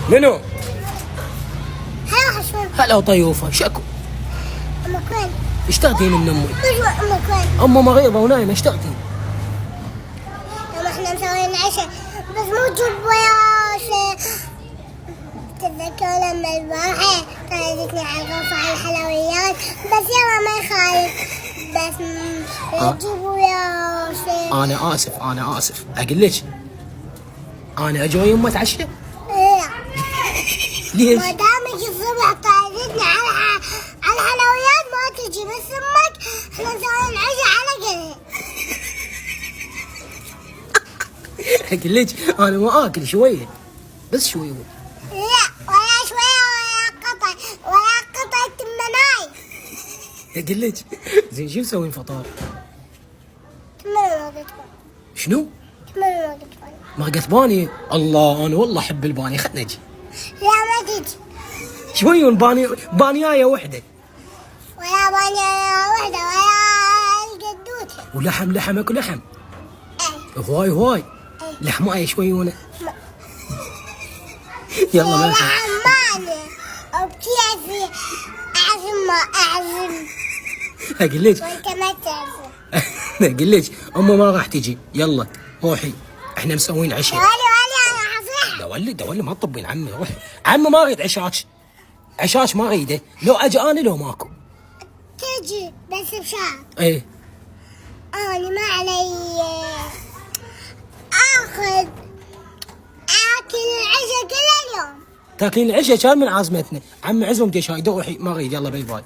منو؟ هلا حشوم. هلا طيوفه شكو. امك وين؟ اشتقتين من امي؟ امك وين؟ امه مريضه ونايمه اشتقتين. يوم احنا مسويين عشاء بس مو تجيب ويا تتذكر لما البارحة خليتني على الغرفة على الحلويات بس يلا ما يخالف بس تجيب ويا شيء. انا اسف اقول لك انا اجي ويا امه اتعشى. لا ليش؟ ما دامك الصبح قاعدتني على الحلويات ما تجي بس امك احنا مسويين عشاء على قلبي. اقول لك انا ما اكل شويه بس شويه. لا ولا شوية ولا قطعة مناي. اقول لك زين شو مسوين فطار؟ كمل الوقت. شنو؟ كمل الوقت. مرقة باني. الله انا والله احب الباني خلنا نجي. لا ما تجي. شوي بانيايه وحده. ولا بانية واحدة ولا القدوتة. ولحم اكو لحم. ايه. هواي لحمايه شوي هنا. يلا ما نفهم. لحمانة وبكيفي أعزم اقول لك وانت ما تعزم. اقول لك امه ما راح تجي. يلا روحي احنا مسوين عشاء. ولي أنا حصيح. دولي ما تطبين عمي روحي. عمي ما اريد عشاش ما اريده. لو اجي انا لو ماكو. تجي بس بشهر. ايه أنا ما علي آكل العشاء كل اليوم. تاكلين العشاء كان من عازمتنا. عمي عزمه بدي شاي روحي ما اريد. يلا باي باي.